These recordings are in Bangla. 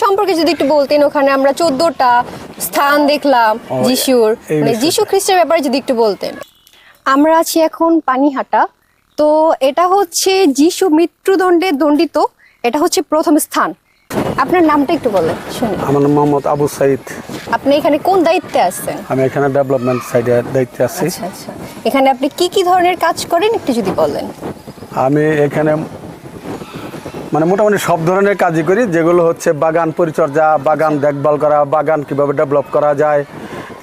সম্পর্কে যদি একটু বলতেন, ওখানে আমরা 14টা স্থান দেখলাম যিশুর, মানে যিশু খ্রিস্টের ব্যাপারে যদি একটু বলতেন। আমরা আছি এখন পানিহাটা। তো এটা হচ্ছে যিশু মৃত্যুদণ্ডে দণ্ডিত, এটা হচ্ছে প্রথম স্থান। আপনার নামটা একটু বলেন শুনি। আমার নাম মোহাম্মদ আবু সাইদ। আপনি এখানে কোন দায়িত্বে আছেন? আমি এখানে ডেভেলপমেন্ট সাইডে দায়িত্বে আছি। আচ্ছা আচ্ছা, এখানে আপনি কি কি ধরনের কাজ করেন একটু যদি বলেন। আমি এখানে মানে মোটামুটি সব ধরনের কাজই করি, যেগুলো হচ্ছে বাগান পরিচর্যা, বাগান দেখভাল করা, বাগান কিভাবে ডেভেলপ করা যায়,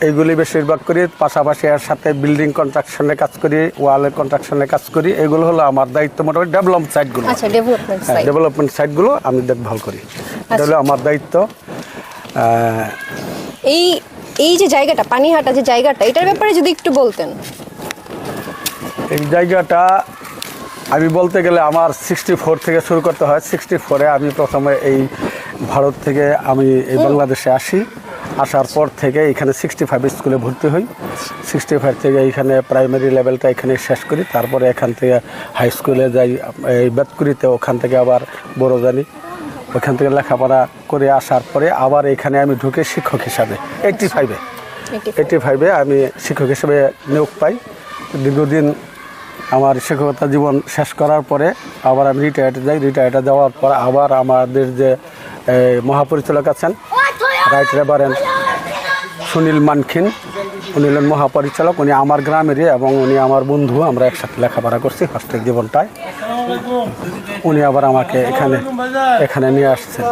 এইগুলি বেশিরভাগ করি। পাশাপাশি এর সাথে বিল্ডিং কনস্ট্রাকশনের কাজ করি, ওয়ালের কনস্ট্রাকশনের কাজ করি। এগুলো হলো আমার দায়িত্ব, মোটামুটি ডেভেলপমেন্ট সাইটগুলো। আচ্ছা, ডেভেলপমেন্ট সাইট। ডেভেলপমেন্ট সাইটগুলো আমি দেখভাল করি, এটা হলো আমার দায়িত্ব। এই যে জায়গাটা পানিহাটা, যে জায়গাটা, এটার ব্যাপারে যদি একটু বলতেন। এই জায়গাটা আমি বলতে গেলে আমার 64 থেকে শুরু করতে হয়। 64-এ আমি প্রথমে এই ভারত থেকে আমি এই বাংলাদেশে আসি। আসার পর থেকে এখানে 65 স্কুলে ভর্তি হই। 65 থেকে এইখানে প্রাইমারি লেভেলটা এখানে শেষ করি। তারপরে এখান থেকে হাই স্কুলে যাই এই বেতকুড়িতে, ওখান থেকে আবার বড়জানি, ওখান থেকে লেখাপড়া করে আসার পরে আবার এখানে আমি ঢুকে শিক্ষক হিসাবে 85-এ আমি শিক্ষক হিসেবে নিয়োগ পাই। দীর্ঘদিন আমার শিক্ষকতা জীবন শেষ করার পরে আবার আমি রিটায়ার্ডে যাই। রিটায়ার্ডে যাওয়ার পর আবার আমাদের যে মহাপরিচালক আছেন রাইট রেভারেন্ড সুনীল মানখিন, উনি হলেন মহাপরিচালক। উনি আমার গ্রামেরই এবং উনি আমার বন্ধু, আমরা একসাথে লেখাপড়া করছি হস্টেল জীবনটায়। উনি আবার আমাকে এখানে নিয়ে আসছেন।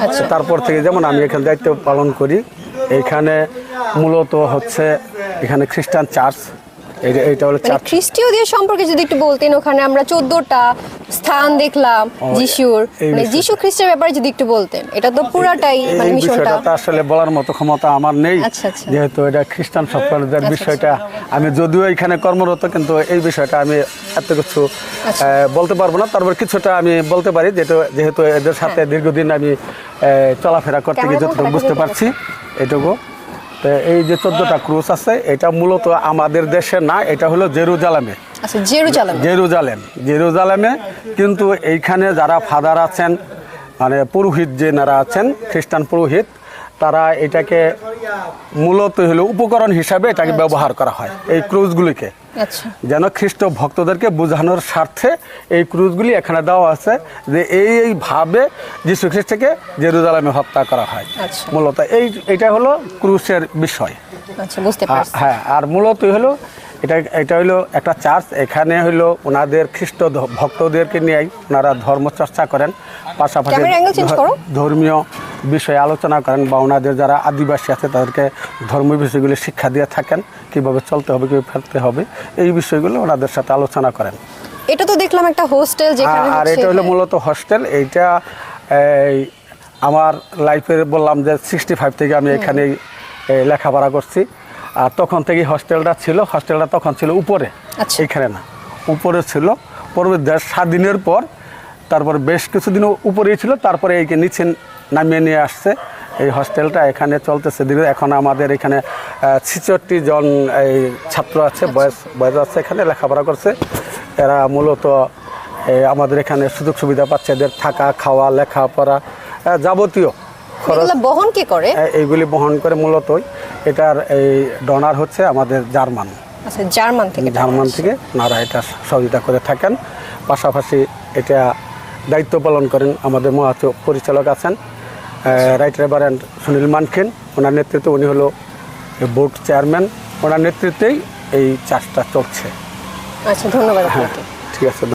আচ্ছা, তারপর থেকে যেমন আমি এখানে দায়িত্ব পালন করি। এইখানে মূলত হচ্ছে এখানে খ্রিস্টান চার্চ, এইটা হলো চার্চ। খ্রিস্টীয় দিয়ে সম্পর্কে যদি একটু বলতেন, ওখানে আমরা 14টা স্থান দেখলাম যিশুর, মানে যিশু খ্রিস্টের ব্যাপারে যদি একটু বলতেন। এটা তো পুরাটাই মানে মিশনটা আসলে বলার মতো ক্ষমতা আমার নেই, যেহেতু এটা খ্রিস্টান সম্প্রদায়ের বিষয়টা। আমি যদিও এখানে কর্মরত, কিন্তু এই বিষয়টা আমি এত কিছু বলতে পারবো না। তারপর কিছুটা আমি বলতে পারি, যেহেতু এদের সাথে দীর্ঘদিন আমি চলাফেরা করতে গিয়ে যতটুকু বুঝতে পারছি এটুকু। তো এই যে 14টা ক্রুজ আছে, এটা মূলত আমাদের দেশে না, এটা হলো জেরুজালেমে। আচ্ছা, জেরুজালেমে। কিন্তু এইখানে যারা ফাদার আছেন, মানে পুরোহিত যেনারা আছেন, খ্রিস্টান পুরোহিত, তারা এটাকে মূলত হলো উপকরণ হিসাবে এটাকে ব্যবহার করা হয় এই ক্রুজগুলিকে। যেন খ্রিস্ট ভক্তদেরকে বোঝানোর স্বার্থে এই ক্রুজগুলি এখানে দেওয়া আছে, যে এইভাবে যীশু খ্রিস্টকে জেরুজালেমে হত্যা করা হয়। মূলত এইটা হলো ক্রুজের বিষয়। হ্যাঁ, আর মূলত হলো এটা হলো একটা চার্চ। এখানে হলো ওনাদের খ্রিস্ট ভক্তদেরকে নিয়েই ওনারা ধর্মচর্চা করেন, পাশাপাশি ধর্মীয় বিষয়ে আলোচনা করেন, বা ওনাদের যারা আদিবাসী আছে তাদেরকে ধর্মীয় বিষয়গুলি শিক্ষা দিয়ে থাকেন, কীভাবে চলতে হবে, কীভাবে ফেলতে হবে, এই বিষয়গুলো ওনাদের সাথে আলোচনা করেন। এটা তো দেখলাম একটা হোস্টেল, আর এটা হলো মূলত হোস্টেল। এইটা আমার লাইফের বললাম যে 65 থেকে আমি এখানে লেখাপড়া করছি। আর তখন থেকেই হোস্টেলটা ছিল। হোস্টেলটা তখন ছিল উপরে, এইখানে না, উপরে ছিল। পরবর্তী দেশ স্বাধীনের পর তারপরে বেশ কিছুদিন উপরেই ছিল, তারপরে এইকে নিচে নামিয়ে নিয়ে আসছে। এই হোস্টেলটা এখানে চলতেছে দীর্ঘ। এখন আমাদের এখানে 66 জন এই ছাত্র আছে, বয়স আছে, এখানে লেখাপড়া করছে। এরা মূলত আমাদের এখানে সুযোগ সুবিধা পাচ্ছে, এদের থাকা, খাওয়া, লেখাপড়া যাবতীয় খরচ বহন কে করে? এইগুলি বহন করে মূলত। এটার এই ডোনার হচ্ছে আমাদের জার্মান। আচ্ছা, জার্মান থেকে ওনারা এটা সহযোগিতা করে থাকেন। পাশাপাশি এটা দায়িত্ব পালন করেন আমাদের মহাপরিচালক আছেন রাইট রেভারেন্ড সুনীল মানখিন। ওনার নেতৃত্বে, উনি হলো বোর্ড চেয়ারম্যান, ওনার নেতৃত্বেই এই চার্জটা চলছে। আচ্ছা, ধন্যবাদ। হ্যাঁ, ঠিক আছে।